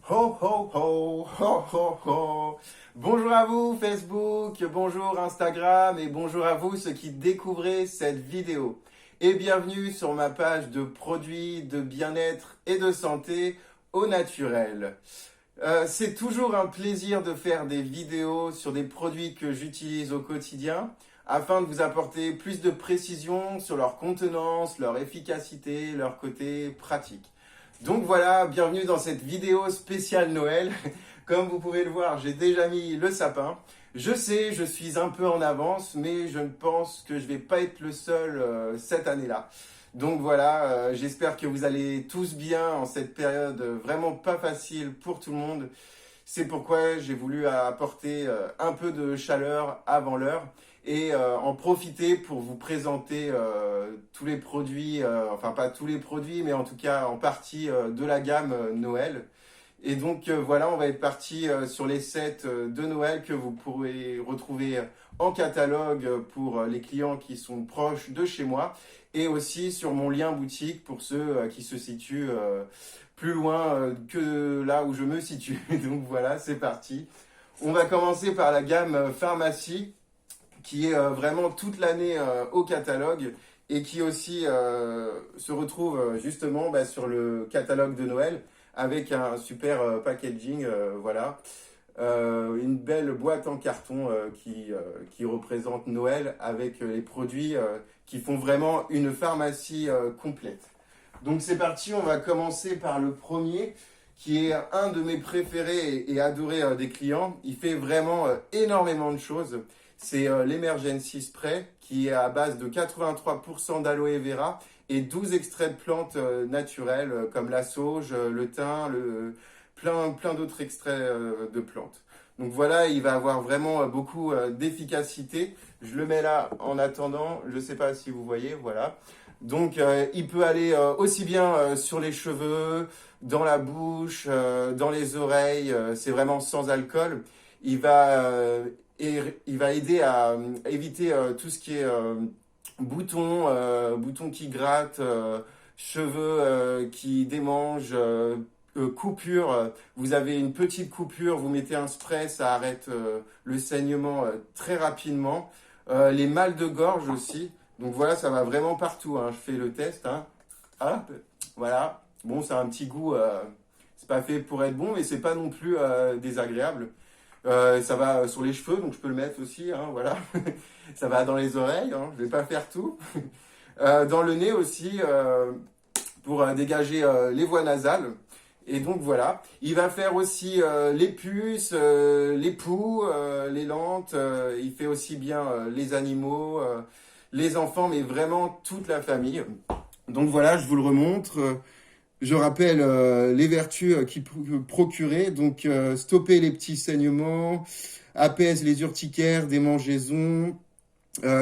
Ho ho ho, ho ho ho. Bonjour à vous Facebook, bonjour Instagram et bonjour à vous ceux qui découvrez cette vidéo. Et bienvenue sur ma page de produits de bien-être et de santé au naturel. C'est toujours un plaisir de faire des vidéos sur des produits que j'utilise au quotidien afin de vous apporter plus de précision sur leur contenance, leur efficacité, leur côté pratique. Donc voilà, bienvenue dans cette vidéo spéciale Noël. Comme vous pouvez le voir, j'ai déjà mis le sapin. Je sais, je suis un peu en avance, mais je ne pense que je vais pas être le seul cette année-là. Donc voilà, j'espère que vous allez tous bien en cette période vraiment pas facile pour tout le monde. C'est pourquoi j'ai voulu apporter un peu de chaleur avant l'heure et en profiter pour vous présenter tous les produits, enfin pas tous les produits, mais en tout cas en partie de la gamme Noël. Et donc voilà, on va être parti sur les sets de Noël que vous pourrez retrouver en catalogue pour les clients qui sont proches de chez moi et aussi sur mon lien boutique pour ceux qui se situent plus loin que là où je me situe. Donc voilà, c'est parti. On va commencer par la gamme pharmacie qui est vraiment toute l'année au catalogue et qui aussi se retrouve justement sur le catalogue de Noël avec un super packaging, voilà. Une belle boîte en carton qui représente Noël avec les produits qui font vraiment une pharmacie complète. Donc c'est parti, on va commencer par le premier qui est un de mes préférés et adorés des clients. Il fait vraiment énormément de choses. C'est l'Emergency Spray qui est à base de 83% d'aloe vera et 12 extraits de plantes naturelles comme la sauge, le thym, plein d'autres extraits de plantes. Donc voilà, il va avoir vraiment beaucoup d'efficacité. Je le mets là en attendant, je ne sais pas si vous voyez, voilà. Donc il peut aller aussi bien sur les cheveux, dans la bouche, dans les oreilles, c'est vraiment sans alcool. Il va, il va aider à éviter tout ce qui est boutons qui grattent, cheveux qui démangent, coupure. Vous avez une petite coupure, vous mettez un spray, ça arrête le saignement très rapidement. Les mal de gorge aussi. Donc voilà, ça va vraiment partout, hein. Je fais le test, hein. Hop, voilà. Bon, ça a un petit goût, c'est pas fait pour être bon, mais c'est pas non plus désagréable. Ça va sur les cheveux, donc je peux le mettre aussi, hein, voilà. Ça va dans les oreilles, hein, je vais pas faire tout. Dans le nez aussi, pour dégager les voies nasales. Et donc voilà, il va faire aussi les puces, les poux, les lentes, il fait aussi bien les animaux, les enfants, mais vraiment toute la famille. Donc voilà, je vous le remontre. Je rappelle les vertus qu'il peut procurer. Donc stopper les petits saignements, apaise les urticaires, démangeaisons,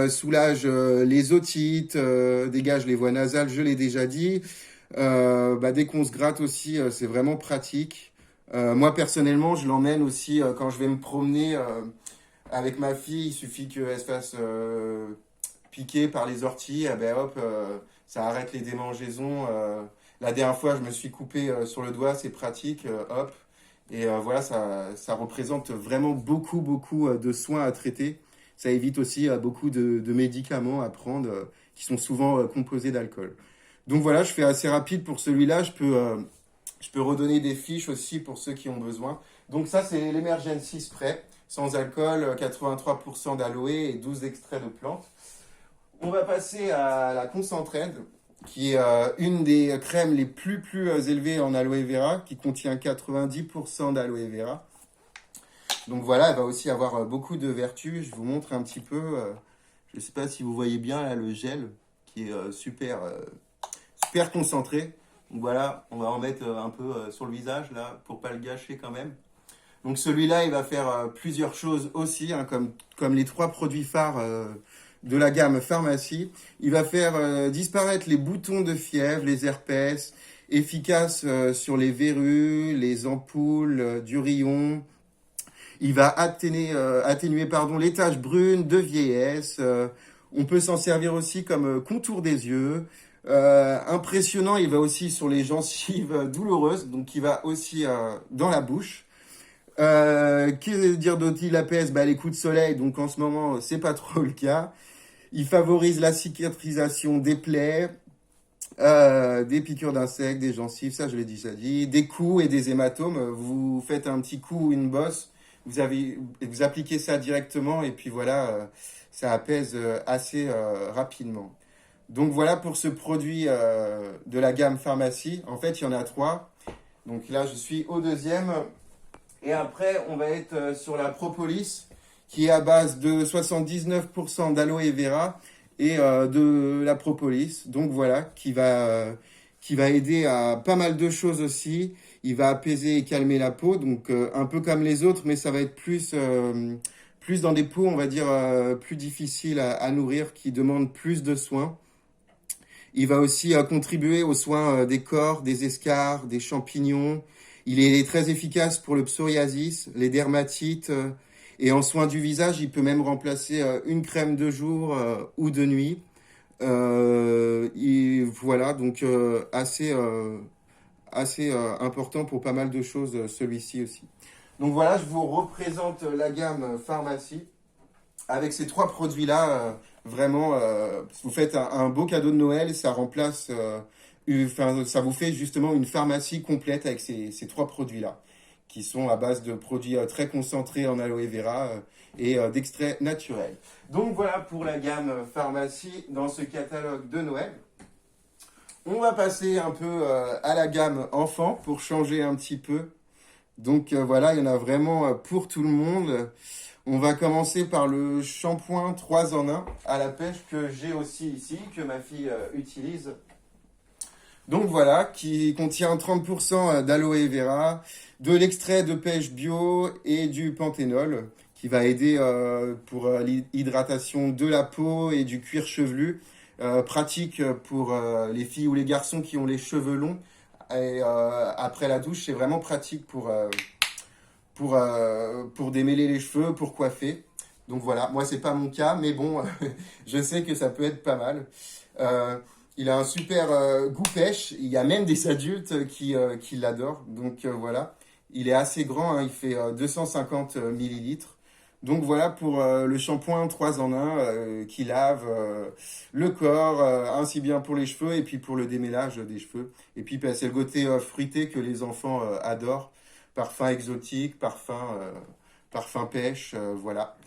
soulage les otites, dégage les voies nasales, je l'ai déjà dit. Dès qu'on se gratte aussi, c'est vraiment pratique. Moi, personnellement, je l'emmène aussi quand je vais me promener avec ma fille. Il suffit qu'elle se fasse piquer par les orties. Eh ben, hop, ça arrête les démangeaisons. La dernière fois, je me suis coupé sur le doigt. C'est pratique. Hop. Et voilà, ça représente vraiment beaucoup de soins à traiter. Ça évite aussi beaucoup de médicaments à prendre qui sont souvent composés d'alcool. Donc voilà, je fais assez rapide pour celui-là. Je peux redonner des fiches aussi pour ceux qui ont besoin. Donc ça, c'est l'Emergency Spray, sans alcool, 83% d'aloe et 12 extraits de plantes. On va passer à la Concentraide, qui est une des crèmes les plus élevées en aloe vera, qui contient 90% d'aloe vera. Donc voilà, elle va aussi avoir beaucoup de vertus. Je vous montre un petit peu. Je ne sais pas si vous voyez bien là, le gel, qui est super concentré. Donc voilà, on va en mettre un peu sur le visage là pour pas le gâcher quand même. Donc celui-là, il va faire plusieurs choses aussi, hein, comme les trois produits phares de la gamme pharmacie. Il va faire disparaître les boutons de fièvre, les herpès, efficace sur les verrues, les ampoules, du rayon. Il va atténuer les taches brunes de vieillesse. On peut s'en servir aussi comme contour des yeux. Impressionnant, il va aussi sur les gencives douloureuses, donc il va aussi dans la bouche. Que dire d'autre? Il apaise les coups de soleil, donc en ce moment, c'est pas trop le cas. Il favorise la cicatrisation des plaies, des piqûres d'insectes, des gencives, ça je l'ai déjà dit, des coups et des hématomes. Vous faites un petit coup ou une bosse, vous appliquez ça directement et puis voilà, ça apaise assez rapidement. Donc voilà pour ce produit de la gamme pharmacie. En fait, il y en a trois. Donc là, je suis au deuxième. Et après, on va être sur la propolis, qui est à base de 79% d'aloe vera et de la propolis. Donc voilà, qui va aider à pas mal de choses aussi. Il va apaiser et calmer la peau, donc un peu comme les autres, mais ça va être plus dans des peaux, on va dire, plus difficiles à nourrir, qui demandent plus de soins. Il va aussi contribuer aux soins des corps, des escarres, des champignons. Il est très efficace pour le psoriasis, les dermatites et en soins du visage, il peut même remplacer une crème de jour ou de nuit. Et voilà, donc assez important pour pas mal de choses, celui-ci aussi. Donc voilà, je vous représente la gamme pharmacie avec ces trois produits-là, vraiment, vous faites un beau cadeau de Noël, ça remplace, ça vous fait justement une pharmacie complète avec ces trois produits-là, qui sont à base de produits très concentrés en aloe vera et d'extraits naturels. Donc voilà pour la gamme pharmacie dans ce catalogue de Noël. On va passer un peu à la gamme enfant pour changer un petit peu. Donc voilà, il y en a vraiment pour tout le monde. On va commencer par le shampoing 3 en 1 à la pêche que j'ai aussi ici, que ma fille utilise. Donc voilà, qui contient 30% d'aloe vera, de l'extrait de pêche bio et du panthénol, qui va aider pour l'hydratation de la peau et du cuir chevelu. Pratique pour les filles ou les garçons qui ont les cheveux longs. Et après la douche, c'est vraiment pratique pour démêler les cheveux, pour coiffer. Donc voilà, moi c'est pas mon cas, mais bon, je sais que ça peut être pas mal. Il a un super goût pêche, il y a même des adultes qui l'adorent, donc voilà. Il est assez grand, hein, il fait 250 millilitres. Donc voilà pour le shampoing 3 en 1 qui lave le corps, ainsi bien pour les cheveux et puis pour le démêlage des cheveux. Et puis c'est le côté fruité que les enfants adorent. Parfum exotique, parfum pêche, voilà.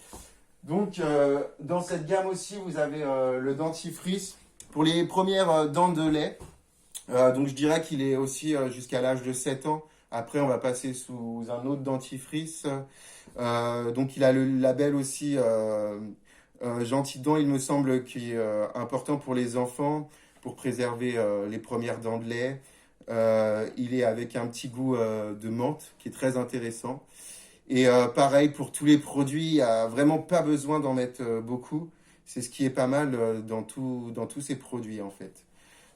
Donc, dans cette gamme aussi, vous avez le dentifrice pour les premières dents de lait. Donc, je dirais qu'il est aussi jusqu'à l'âge de 7 ans. Après, on va passer sous un autre dentifrice. Donc, il a le label aussi Gentil Dents, il me semble, qui est important pour les enfants, pour préserver les premières dents de lait. Il est avec un petit goût de menthe qui est très intéressant. Et pareil pour tous les produits, il n'y a vraiment pas besoin d'en mettre beaucoup. C'est ce qui est pas mal dans tous ces produits en fait.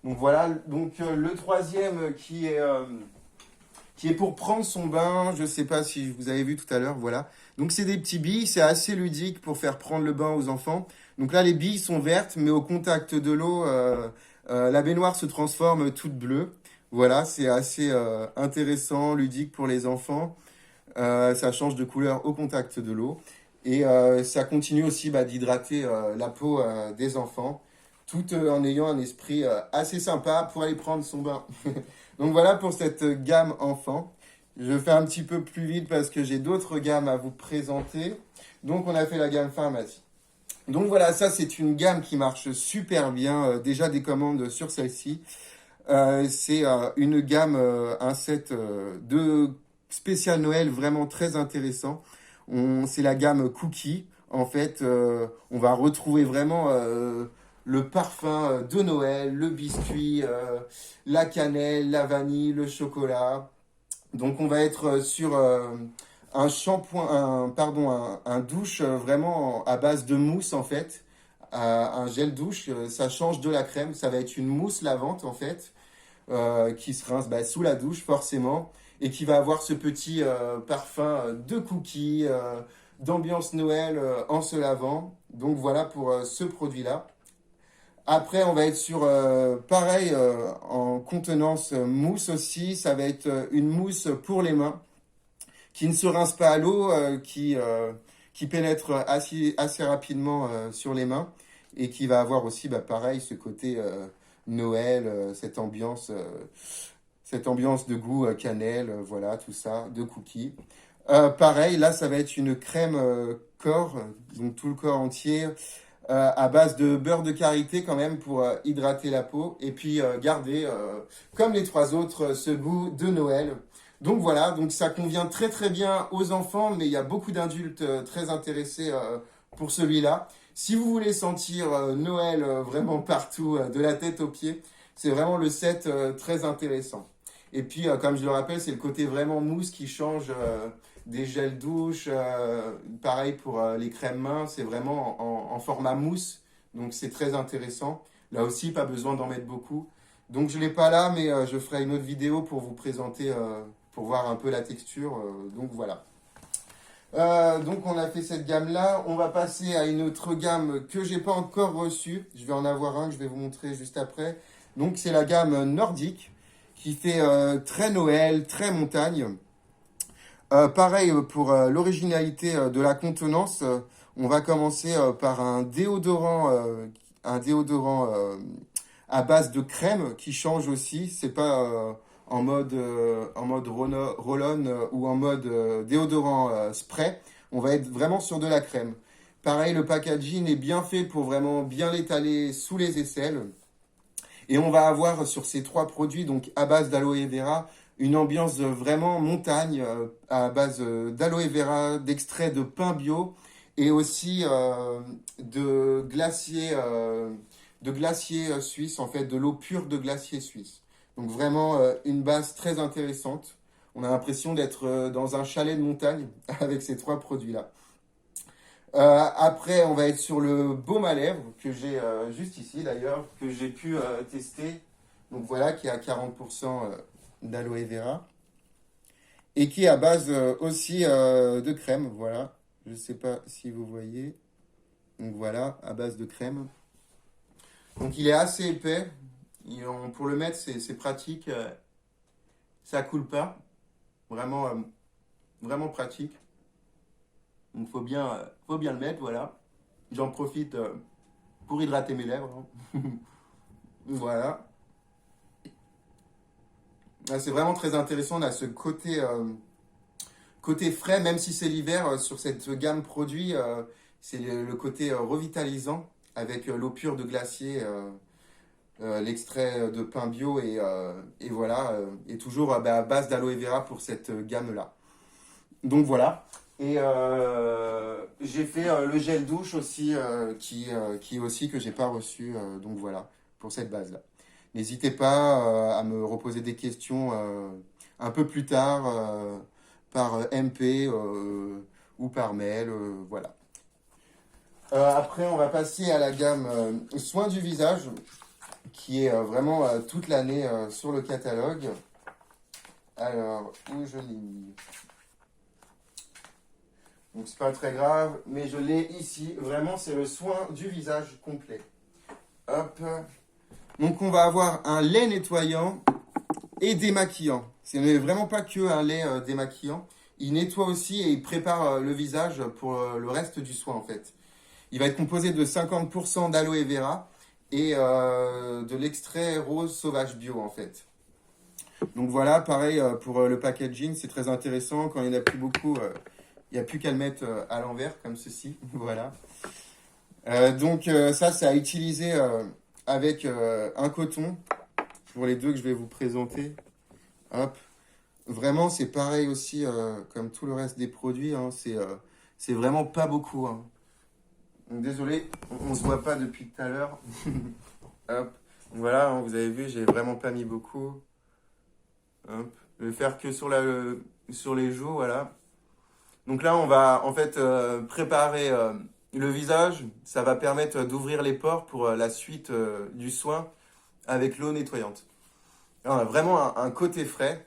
Donc voilà, donc le troisième qui est pour prendre son bain. Je ne sais pas si vous avez vu tout à l'heure, voilà. Donc c'est des petits billes, c'est assez ludique pour faire prendre le bain aux enfants. Donc là les billes sont vertes, mais au contact de l'eau, la baignoire se transforme toute bleue. Voilà, c'est assez intéressant, ludique pour les enfants. Ça change de couleur au contact de l'eau. Et ça continue aussi d'hydrater la peau des enfants, tout en ayant un esprit assez sympa pour aller prendre son bain. Donc voilà pour cette gamme enfant. Je fais un petit peu plus vite parce que j'ai d'autres gammes à vous présenter. Donc on a fait la gamme pharmacie. Donc voilà, ça c'est une gamme qui marche super bien. Déjà des commandes sur celle-ci. C'est une gamme, un set de spécial Noël vraiment très intéressant. C'est la gamme Cookie. En fait, on va retrouver vraiment le parfum de Noël, le biscuit, la cannelle, la vanille, le chocolat. Donc on va être sur un shampoing, un douche vraiment à base de mousse en fait. Un gel douche, ça change de la crème, ça va être une mousse lavante en fait, qui se rince sous la douche forcément, et qui va avoir ce petit parfum de cookies, d'ambiance Noël en se lavant. Donc voilà pour ce produit-là. Après, on va être sur, pareil, en contenance mousse aussi. Ça va être une mousse pour les mains qui ne se rince pas à l'eau, qui pénètre assez rapidement sur les mains et qui va avoir aussi, bah, pareil, ce côté Noël, cette ambiance de goût cannelle, voilà, tout ça, de cookies. Pareil, là, ça va être une crème corps, donc tout le corps entier, à base de beurre de karité quand même pour hydrater la peau et puis garder, comme les trois autres, ce goût de Noël. Donc voilà, donc ça convient très très bien aux enfants, mais il y a beaucoup d'adultes très intéressés pour celui-là. Si vous voulez sentir Noël vraiment partout, de la tête aux pieds, c'est vraiment le set très intéressant. Et puis, comme je le rappelle, c'est le côté vraiment mousse qui change des gels douche. Pareil pour les crèmes mains, c'est vraiment en format mousse. Donc, c'est très intéressant. Là aussi, pas besoin d'en mettre beaucoup. Donc, je ne l'ai pas là, mais je ferai une autre vidéo pour vous présenter, pour voir un peu la texture. Donc, voilà. Donc, on a fait cette gamme-là. On va passer à une autre gamme que j'ai pas encore reçue. Je vais en avoir un que je vais vous montrer juste après. Donc, c'est la gamme nordique qui fait très Noël, très montagne. Pareil pour l'originalité de la contenance, on va commencer par un déodorant à base de crème qui change aussi. C'est pas en mode roll-on ou en mode déodorant spray. On va être vraiment sur de la crème. Pareil, le packaging est bien fait pour vraiment bien l'étaler sous les aisselles. Et on va avoir sur ces trois produits, donc à base d'aloe vera, une ambiance vraiment montagne, à base d'aloe vera, d'extrait de pin bio et aussi de glacier suisse, en fait, de l'eau pure de glacier suisse. Donc vraiment une base très intéressante. On a l'impression d'être dans un chalet de montagne avec ces trois produits-là. Après, on va être sur le baume à lèvres que j'ai juste ici d'ailleurs, que j'ai pu tester. Donc voilà, qui est à 40% d'aloe vera et qui est à base aussi de crème. Voilà, je ne sais pas si vous voyez. Donc voilà, à base de crème. Donc il est assez épais. Pour le mettre, c'est pratique. Ça coule pas. Vraiment, vraiment pratique. Donc faut bien le mettre, voilà. J'en profite pour hydrater mes lèvres, hein. Voilà. Ah, c'est vraiment très intéressant. On a ce côté frais, même si c'est l'hiver, sur cette gamme produit, c'est le côté revitalisant avec l'eau pure de glacier, l'extrait de pain bio et voilà, et toujours bah, à base d'aloe vera pour cette gamme-là. Donc voilà. Et j'ai fait le gel douche aussi, qui aussi que j'ai pas reçu. Donc voilà, pour cette base-là. N'hésitez pas à me reposer des questions un peu plus tard par MP ou par mail. Voilà. Après, on va passer à la gamme soins du visage, qui est vraiment toute l'année sur le catalogue. Alors, où je l'ai mis? Donc c'est pas très grave, mais je l'ai ici. Vraiment, c'est le soin du visage complet. Hop. Donc on va avoir un lait nettoyant et démaquillant. Ce n'est vraiment pas que un lait démaquillant. Il nettoie aussi et il prépare le visage pour le reste du soin en fait. Il va être composé de 50% d'aloe vera et de l'extrait rose sauvage bio en fait. Donc voilà, pareil pour le packaging, c'est très intéressant. Quand il n'y en a plus beaucoup, il n'y a plus qu'à le mettre à l'envers comme ceci. Voilà. Donc ça, c'est à utiliser avec un coton pour les deux que je vais vous présenter. Hop. Vraiment, c'est pareil aussi comme tout le reste des produits. Hein, c'est vraiment pas beaucoup. Hein. Donc, désolé, on ne se voit pas depuis tout à l'heure. Hop. Voilà, hein, vous avez vu, j'ai vraiment pas mis beaucoup. Hop. Je vais faire que sur les joues, voilà. Donc là, on va en fait préparer le visage. Ça va permettre d'ouvrir les pores pour la suite du soin avec l'eau nettoyante. Là, on a vraiment un côté frais.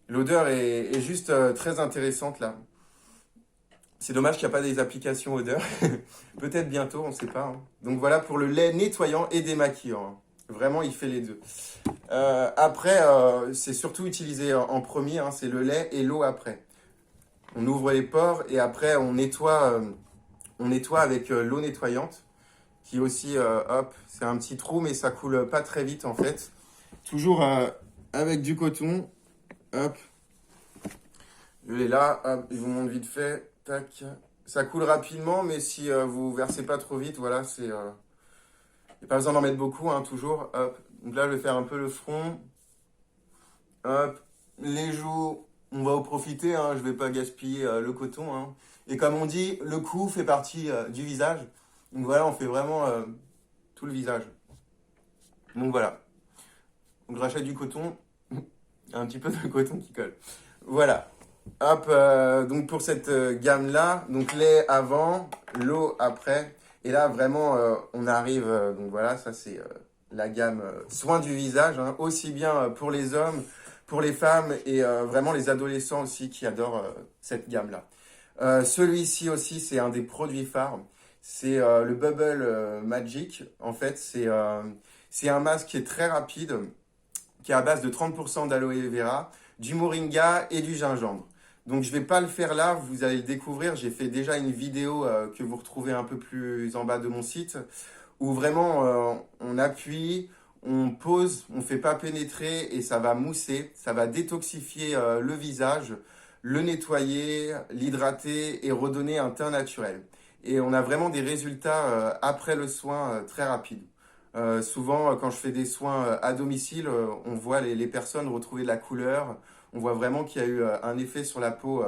L'odeur est juste très intéressante là. C'est dommage qu'il n'y a pas des applications odeur. Peut-être bientôt, on ne sait pas, hein. Donc voilà pour le lait nettoyant et démaquillant, hein. Vraiment, il fait les deux. Après, c'est surtout utilisé en premier, hein, c'est le lait et l'eau après. On ouvre les pores et après on nettoie avec l'eau nettoyante qui aussi, hop, c'est un petit trou mais ça coule pas très vite en fait. Toujours avec du coton, hop, je l'ai là, hop, je vous montre vite fait, tac. Ça coule rapidement mais si vous versez pas trop vite, voilà, il n'y a pas besoin d'en mettre beaucoup, hein, toujours, hop. Donc là, je vais faire un peu le front, hop, les joues. On va en profiter, hein, je ne vais pas gaspiller le coton, hein. Et comme on dit, le cou fait partie du visage. Donc voilà, on fait vraiment tout le visage. Donc voilà. Donc je rachète du coton, un petit peu de coton qui colle. Voilà. Hop, donc pour cette gamme-là, donc lait avant, l'eau après. Et là, vraiment, on arrive, donc voilà, ça c'est la gamme soins du visage, hein, aussi bien pour les hommes, pour les femmes et vraiment les adolescents aussi qui adorent cette gamme-là. Celui-ci aussi, c'est un des produits phares. C'est le Bubble Magic. En fait, c'est un masque qui est très rapide, qui est à base de 30% d'aloe vera, du moringa et du gingembre. Donc je ne vais pas le faire là, vous allez le découvrir. J'ai fait déjà une vidéo que vous retrouvez un peu plus en bas de mon site, où vraiment on appuie, on pose, on ne fait pas pénétrer et ça va mousser, ça va détoxifier le visage, le nettoyer, l'hydrater et redonner un teint naturel. Et on a vraiment des résultats après le soin très rapides. Souvent, quand je fais des soins à domicile, on voit les personnes retrouver de la couleur. On voit vraiment qu'il y a eu un effet sur la peau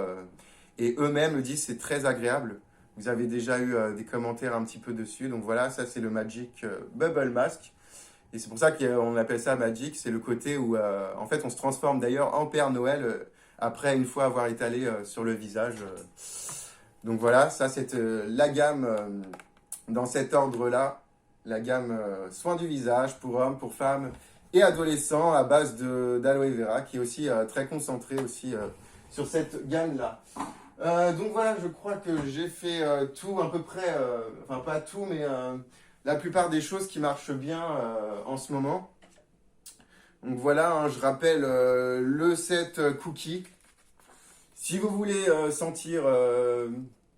et eux-mêmes me disent c'est très agréable. Vous avez déjà eu des commentaires un petit peu dessus. Donc voilà, ça c'est le Magic Bubble Mask. Et c'est pour ça qu'on appelle ça Magic. C'est le côté où en fait on se transforme d'ailleurs en Père Noël après une fois avoir étalé sur le visage. Donc voilà, ça c'est la gamme dans cet ordre-là. La gamme soins du visage pour hommes, pour femmes et adolescents à base d'aloe vera qui est aussi très concentré aussi sur cette gamme-là. Donc voilà, je crois que j'ai fait tout à peu près, enfin pas tout, mais la plupart des choses qui marchent bien en ce moment. Donc voilà, hein, je rappelle le set cookie. Si vous voulez sentir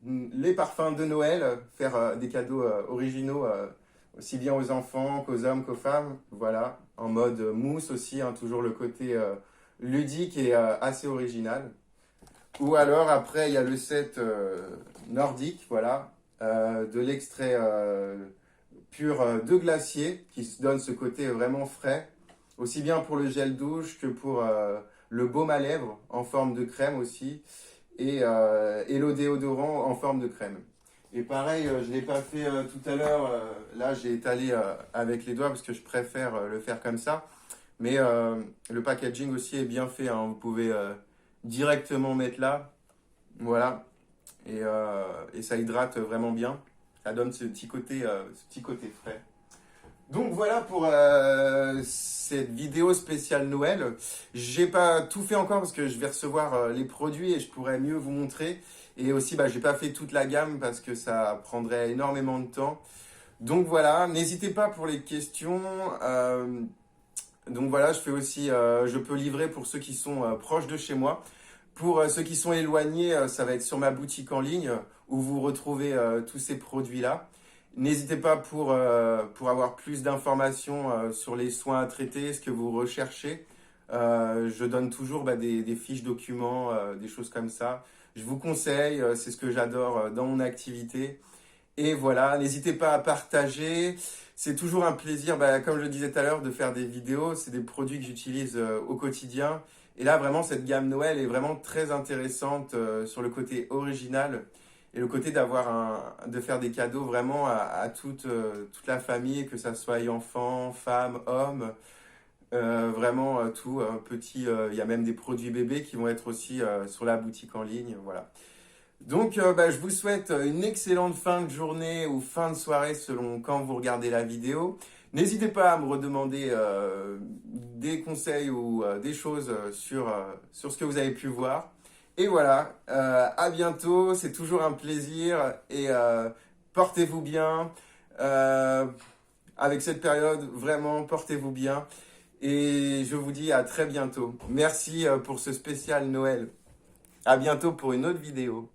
les parfums de Noël, faire des cadeaux originaux aussi bien aux enfants qu'aux hommes qu'aux femmes, voilà, en mode mousse aussi, hein, toujours le côté ludique et assez original. Ou alors après, il y a le set nordique, voilà, de l'extrait pur de glacier qui se donne ce côté vraiment frais, aussi bien pour le gel douche que pour le baume à lèvres en forme de crème aussi, et l'eau déodorant en forme de crème. Et pareil, je ne l'ai pas fait tout à l'heure, là j'ai étalé avec les doigts parce que je préfère le faire comme ça. Mais le packaging aussi est bien fait, hein. Vous pouvez directement mettre là, voilà, et ça hydrate vraiment bien. Ça donne ce petit côté frais. Donc voilà pour cette vidéo spéciale Noël. J'ai pas tout fait encore parce que je vais recevoir les produits et je pourrais mieux vous montrer. Et aussi, j'ai pas fait toute la gamme parce que ça prendrait énormément de temps. Donc voilà, n'hésitez pas pour les questions. Donc voilà, je fais aussi, je peux livrer pour ceux qui sont proches de chez moi. Pour ceux qui sont éloignés, ça va être sur ma boutique en ligne où vous retrouvez tous ces produits-là. N'hésitez pas pour avoir plus d'informations sur les soins à traiter, ce que vous recherchez. Je donne toujours des fiches documents, des choses comme ça. Je vous conseille, c'est ce que j'adore dans mon activité. Et voilà, n'hésitez pas à partager. C'est toujours un plaisir, comme je le disais tout à l'heure, de faire des vidéos. C'est des produits que j'utilise au quotidien. Et là, vraiment, cette gamme Noël est vraiment très intéressante sur le côté original et le côté de faire des cadeaux vraiment à toute la famille, que ça soit enfants, femmes, hommes, vraiment tout. Petit, il y a même des produits bébés qui vont être aussi sur la boutique en ligne. Voilà. Donc, je vous souhaite une excellente fin de journée ou fin de soirée selon quand vous regardez la vidéo. N'hésitez pas à me redemander des conseils ou des choses sur ce que vous avez pu voir. Et voilà, à bientôt, c'est toujours un plaisir et portez-vous bien. Euh, Avec cette période, vraiment, portez-vous bien. Et je vous dis à très bientôt. Merci pour ce spécial Noël. À bientôt pour une autre vidéo.